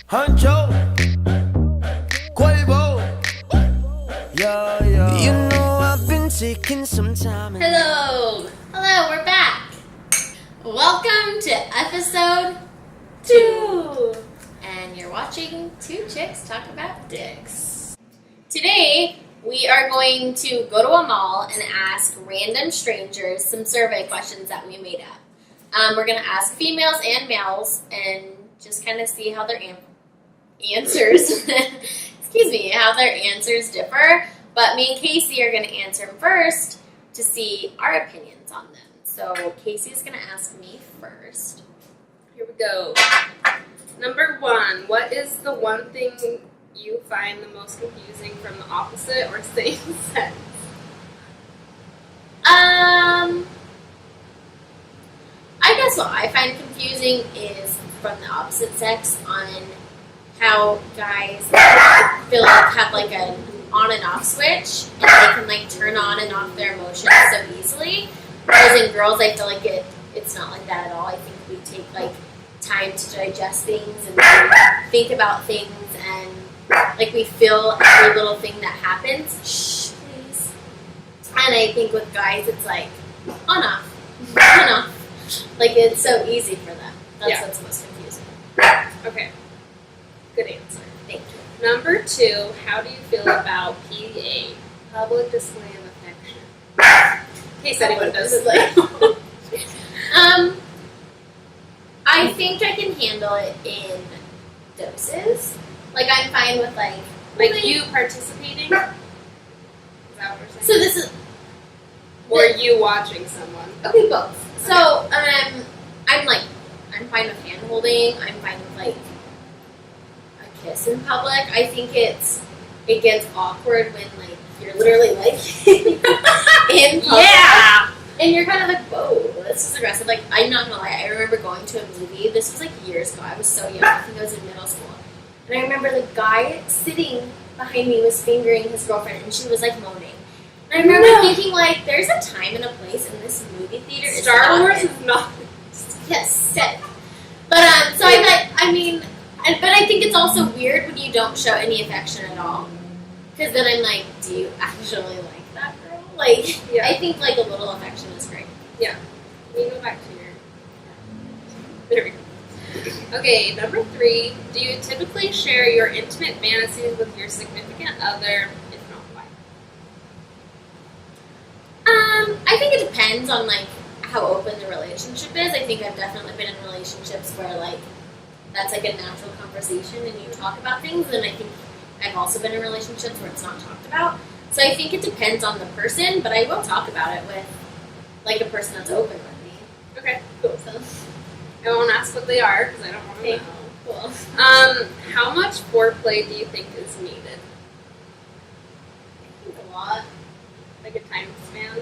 Huncho, Quavo, yeah. You know I've been taking some time. Hello, we're back. Welcome to episode 2. And you're watching Two Chicks Talk About Dicks. Today, we are going to go to a mall and ask random strangers some survey questions that we made up. We're going to ask females and males and just kind of see how their answers, how their answers differ. But me and Casey are going to answer them first to see our opinions on them. So Casey's going to ask me first. Here we go. Number 1, what is the one thing you find the most confusing from the opposite or same sex? I guess what I find confusing is from the opposite sex on how guys feel like have like an on and off switch and they can like turn on and off their emotions so easily. Whereas in girls, I feel like it's not like that at all. I think we take like time to digest things and think about things and like we feel every little thing that happens. Shh, please. And I think with guys, it's like on off. Like it's so easy for them. That's what's most confusing. Okay. Good answer. Thank you. Number 2, how do you feel about PDA, public display of affection? In case anyone doesn't know. I think I can handle it in doses. Like I'm fine with like you participating? Is that what we're saying? So this is or you watching someone? okay, both. So I'm fine with hand holding. I'm fine with like a kiss in public. I think it gets awkward when like you're literally like in public. Yeah. And you're kind of like, whoa, this is aggressive. Like, I'm not gonna lie, I remember going to a movie. This was like years ago. I was so young. I think I was in middle school. And I remember the guy sitting behind me was fingering his girlfriend, and she was like moaning. And I remember thinking, like, there's a time and a place in this movie theater. Star Wars is not. Yes, sick. But so I think it's also weird when you don't show any affection at all. Because then I'm like, do you actually like that girl? Like, Yeah. I think like a little affection is great. Yeah. Can you go back to your. There we go. Okay, number 3, do you typically share your intimate fantasies with your significant other? If not, why? I think it depends on like how open the relationship is. I think I've definitely been in relationships where like that's like a natural conversation and you talk about things, and I think I've also been in relationships where it's not talked about. So I think it depends on the person, but I will talk about it with like a person that's open with me. Okay, cool. So I won't ask what they are because I don't want to know. cool. How much foreplay do you think is needed? I think a lot. Like a time span?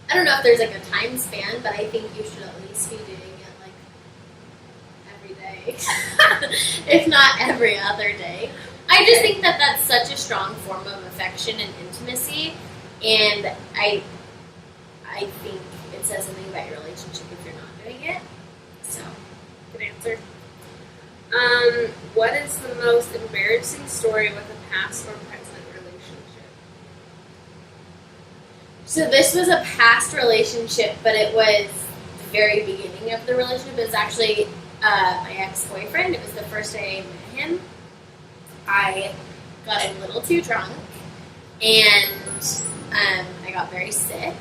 I don't know if there's like a time span, but I think you should at least be doing it like every day, if not every other day. I just think that that's such a strong form of affection and intimacy, and I think it says something about your relationship if you're not doing it. So, Good answer. What is the most embarrassing story with a past or present relationship? so this was a past relationship, but it was the very beginning of the relationship. It was actually my ex-boyfriend. It was the first day I met him. I got a little too drunk, and I got very sick.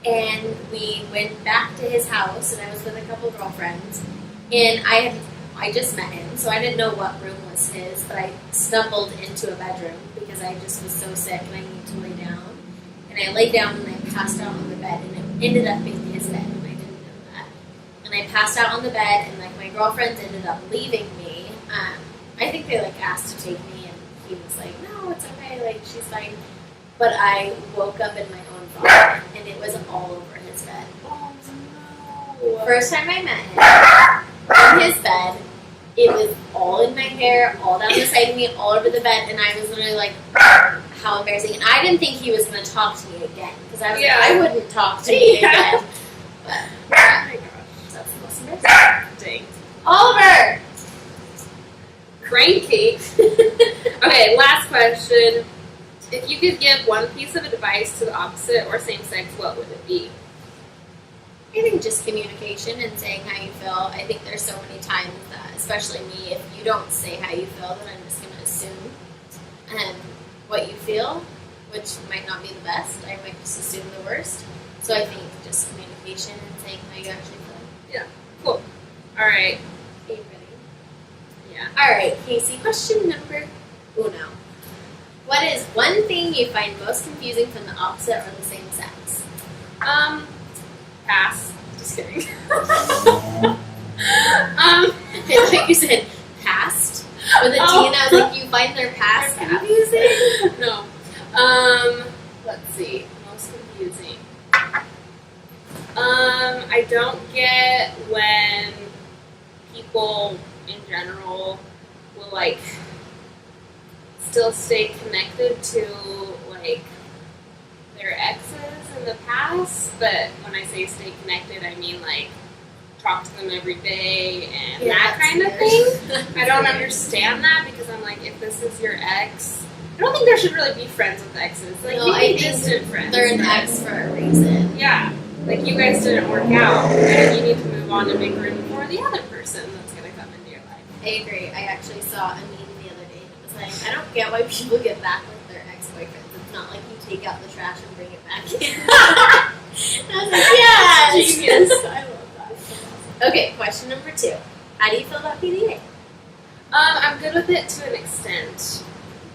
And we went back to his house, and I was with a couple girlfriends. And I just met him, so I didn't know what room was his, but I stumbled into a bedroom because I just was so sick and I needed to lay down. And I laid down and I passed out on the bed, and it ended up being his bed, and I didn't know that. And I passed out on the bed, and like my girlfriends ended up leaving me. I think they like asked to take me, and he was like, "No, it's okay, like she's fine." But I woke up in my own vomit, and it was all over his bed. Oh no! First time I met him, in his bed, it was all in my hair, all down the side of me, all over the bed, and I was literally like, how embarrassing. And I didn't think he was going to talk to me again, because I was like, I wouldn't talk to me again. But, Oh my gosh. that's the most embarrassing. Dang. Oliver! ranking. Okay, last question. If you could give one piece of advice to the opposite or same sex, what would it be? I think just communication and saying how you feel. I think there's so many times that, especially me, if you don't say how you feel, then I'm just going to assume what you feel, which might not be the best. I might just assume the worst. So I think just communication and saying how you actually feel. Yeah, cool. All right. Okay, ready? Yeah. All right, Casey, question number uno. What is one thing you find most confusing from the opposite or the same sex? Pass. Just kidding. I thought you said past with a T, and I was like, you find their past confusing? No. Let's see. Most confusing. I don't get when people in general will like still stay connected to like their exes in the past, but when I say stay connected, I mean like talk to them every day and that kind of thing. I don't understand that because I'm like, if this is your ex, I don't think there should really be friends with exes. Like, No, we I be think distant friends. They're an ex for a reason. Yeah. Like, you guys didn't work out, and you need to move on to make room for the other person that's going to come into your life. I agree. I actually saw a meme the other day that was like, I don't get why people get back with their ex-boyfriends. It's not like you take out the trash and bring it back in. And I was like, yes! Genius. I love that. Okay, question number 2. How do you feel about PDA? I'm good with it to an extent.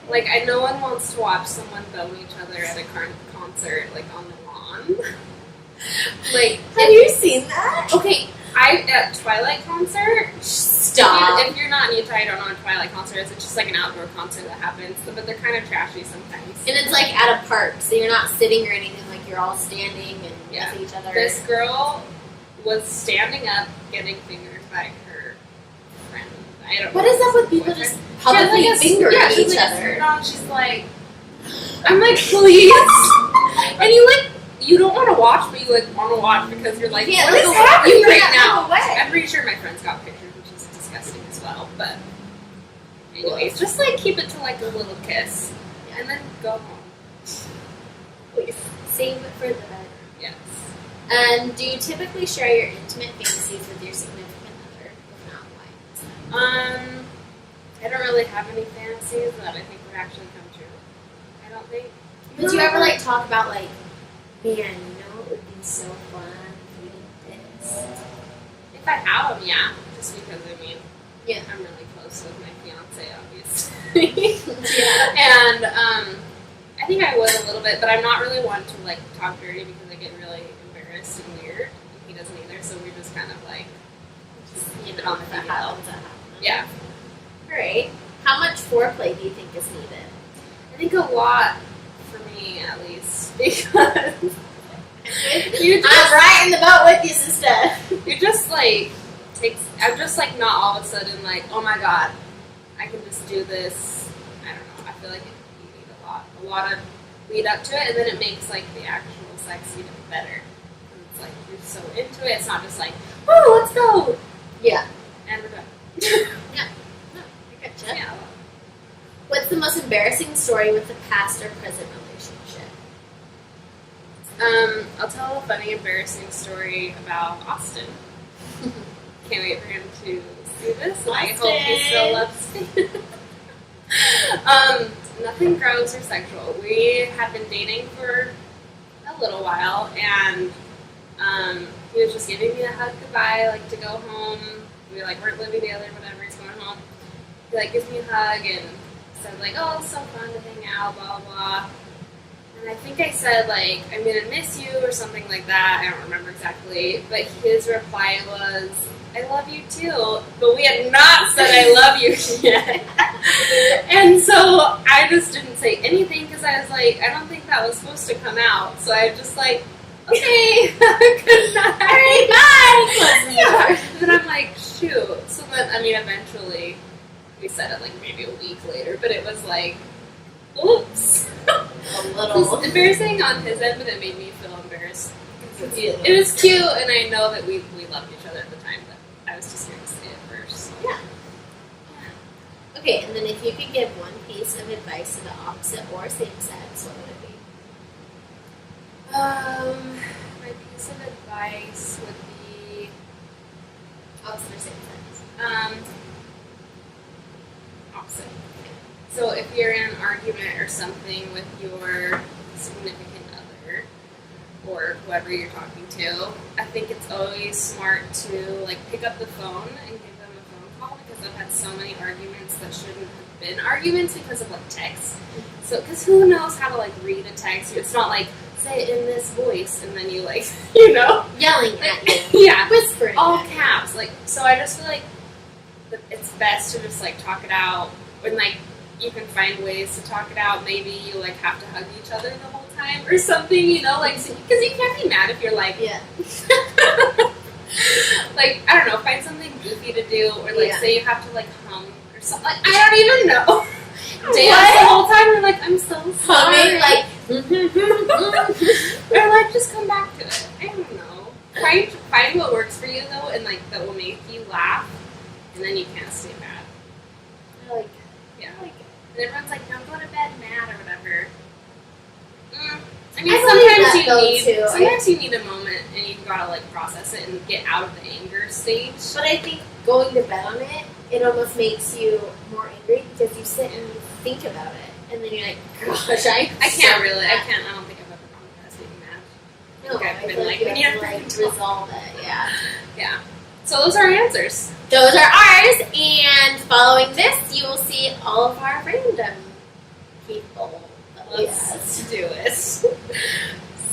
Like, I no one wants to watch someone bone each other at a concert, like, on the lawn. Like, Have you seen that? okay, at Twilight concert. Stop. If you're not in Utah, you don't know what Twilight concert is. It's just like an outdoor concert that happens, but they're kind of trashy sometimes. And it's like at a park, so you're not sitting or anything, like you're all standing and Yeah. with each other. This girl was standing up, getting fingered by her friend. I don't know. What is up with people boyfriend. just publicly fingering she's each like a other? skirt on. She's like, I'm like, please. And you don't want to watch, but you like want to watch because you're like, Yeah, what is like, happening you right can't now? look away. I'm pretty sure my friends got pictures, which is disgusting as well. But anyways, just like keep it to like a little kiss, and then go home. Please. Save it for the bed. Yes. And do you typically share your intimate fantasies with your significant other? If not, why? I don't really have any fantasies that I think would actually come true. I don't think. Would you ever like talk about like, man, you know it would be so fun if we did this? If I have them, yeah. Just because Yeah. I'm really close with my fiance, obviously. Yeah. And I think I would a little bit, but I'm not really one to like talk dirty because I get really embarrassed and weird, and he doesn't either. So we just kind of like just keep it on the If that DL. happens, that happens. Yeah, Alright. How much foreplay do you think is needed? I think a lot for me at least because you I'm just right in the boat with you, sister. you just like takes. I'm just like not all of a sudden like, oh my god, I can just do this. I don't know. I feel like you need a lot of lead up to it, and then it makes like the actual sex even better. And it's like you're so into it. It's not just like, oh, let's go, Yeah. and we're done. No, I gotcha. Yeah. What's the most embarrassing story with the past or present relationship? I'll tell a funny, embarrassing story about Austin. Can't wait for him to see this. I hope he still loves me. Nothing gross or sexual. We have been dating for a little while, and he was just giving me a hug goodbye, like to go home. We like weren't living together, whatever. He's going home. He like gives me a hug and said like, "Oh, it's so fun to hang out," blah blah. And I think I said like, "I'm gonna miss you" or something like that. I don't remember exactly, but his reply was, "I love you too," but we had not said "I love you" yet. And so I just didn't say anything because I was like, I don't think that was supposed to come out. So I just like, okay, good night. All right, bye. Yeah. And then I'm like, shoot. So then, I mean, eventually we said it like maybe a week later, but it was like, oops. A It little. was embarrassing on his end, but it made me feel embarrassed. Yeah. It was cute, and I know that we loved each other at the time, but I was just going to say it first. Yeah. Okay, and then if you could give one piece of advice to the opposite or same sex, what would it be? My piece of advice would be Opposite or same sex? Opposite. So if you're in an argument or something with your significant other or whoever you're talking to, I think it's always smart to like pick up the phone and give them a phone call, because I've had so many arguments that shouldn't have been arguments because of like text. So, because who knows how to like read a text? It's not like say it in this voice and then you like, Yelling at you. yeah, Whispering. all caps. Like, so I just feel like that it's best to just like talk it out when like you can find ways to talk it out. Maybe you like have to hug each other the whole time or something, like, because you can't be mad if you're like, Yeah. like, I don't know, find something goofy to do, or like Yeah. say you have to like hum or something. Like, I don't even know. Dance What? the whole time. You're like, I'm so sorry. Humming, like, or like just come back to it. I don't know. Find what works for you though, and like that will make you laugh, and then you can't stay mad. I like Yeah. I like it. And everyone's like, don't go to bed mad or whatever. I I mean, believe sometimes that, you though, need too. sometimes you need a moment, and you gotta like process it and get out of the anger stage. But I think going to bed on it, it almost makes you more angry because you sit and you think about it, and then you're like, gosh, I can't so really. mad. I don't think I've ever gone to bed being mad. No, Like, I've I been feel like, like we you need have to to like freaking resolve it. Yeah. Yeah. So those are our answers. Those are ours, and following this, you will see all of our random people. Let's do it.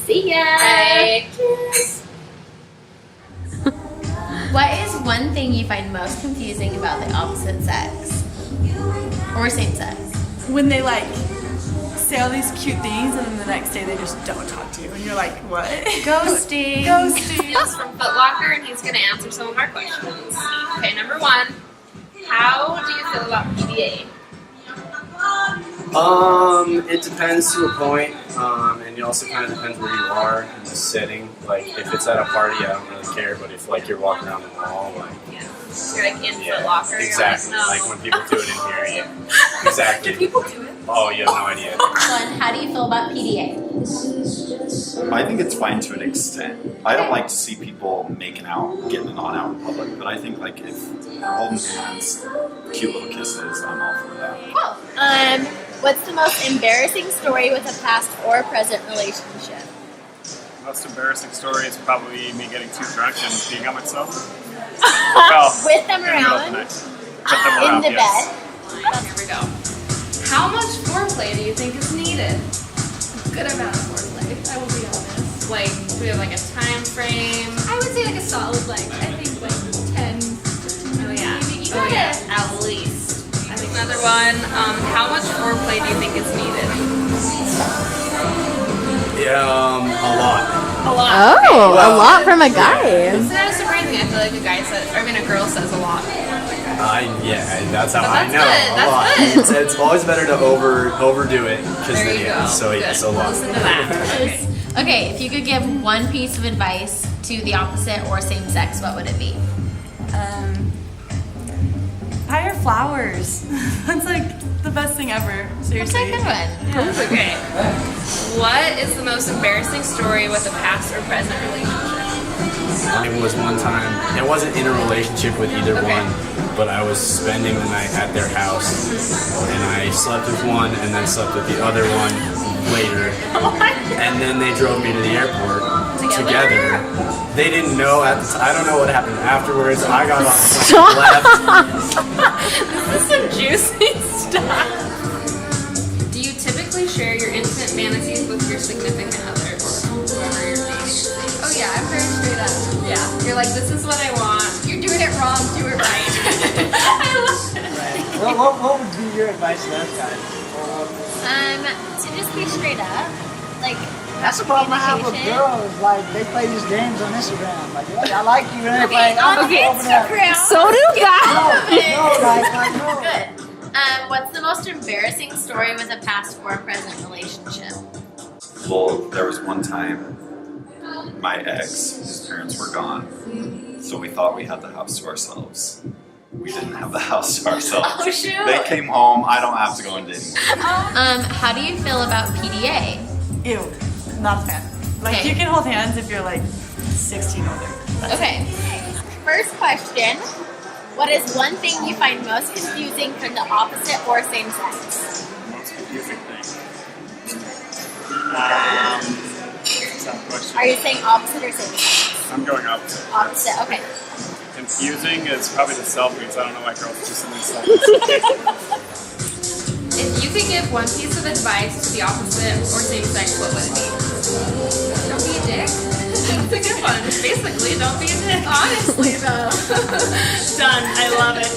See ya. Bye. What is one thing you find most confusing about the opposite sex or same sex? When they like say all these cute things and then the next day they just don't talk to you and you're like, what? Ghosting. Ghosting. Neil's from Foot Locker, and he's going to answer some of our questions. Okay, number one, how do you feel about PDA? It depends to a point, and it also kind of depends where you are in the setting. Like, if it's at a party, I don't really care, but if, like, you're walking around the mall, like, Yeah. You're like in yeah, Foot Locker. exactly. You're Like, when people do it in here, yeah. Exactly. Do people do it? Oh, you have no idea. One, how do you feel about PDA? I think it's fine to an extent. I don't like to see people making out, getting it on out in public, but I think like if they're holding hands, cute little kisses, I'm all for that. Oh. What's the most embarrassing story with a past or present relationship? Most embarrassing story is probably me getting too drunk and peeing on myself. With them In the middle of the around? night. With them In around, the yes. bed? Here we go. How much foreplay do you think is needed? Good amount of foreplay, I will be honest. Like, do we have like a time frame? I would say like a solid I think like 10, 15 Oh yeah. maybe. Oh yeah. At least. I think another one. How much foreplay do you think is needed? Yeah, a lot. A lot. Oh, Well- a lot from a guy. It's not surprising. I feel like a girl says a lot. Yeah, that's how But I that's know. good, A that's lot. good. It's always better to overdo it, because There then, you yeah, go. so yes, Good. a lot. Listen to that. Okay. Okay, if you could give one piece of advice to the opposite or same sex, what would it be? Buy your flowers. That's like the best thing ever. That's Seriously. a good one. Yeah. Okay. What is the most embarrassing story with a past or present relationship? It was one time, it wasn't in a relationship with either Okay. one, but I was spending the night at their house, and I slept with one and then slept with the other one later, and then they drove me to the airport together. They didn't know at the time. I don't know what happened afterwards. I got off the plane and left. This is some juicy stuff. Do you typically share your intimate fantasies with your significant other or whoever you're dating? Oh yeah, I'm very straight up. Yeah. You're like, this is what I want. You're doing it wrong, do it right. I love it. Well, what would be your advice to those guys? To just be straight up. Like, That's the problem I have with Communication. girls. Like, they play these games on Instagram. Like, hey, I like you, and they're playing. on I'm gonna open up. Instagram. So do guys. No, like, no. Good. What's the most embarrassing story with a past or present relationship? Well, there was one time my ex, his parents were gone, so we thought we had the house to ourselves. we didn't have the house to ourselves. Oh, shoot. They came home. I don't have to go into anymore. How do you feel about PDA? Ew, not a fan. Like, Okay. you can hold hands if you're like 16 older. Okay. First question. What is one thing you find most confusing from the opposite or same sex? Most confusing thing. That's a tough question. Are you saying opposite or same sex? I'm going opposite. Opposite, okay. Confusing is probably the selfies. I don't know why girls do some of these selfies. If you could give one piece of advice to the opposite or same sex, what would it be? Don't be a dick. That's a good one. Basically, don't be a dick. Honestly, though. Done. I love it.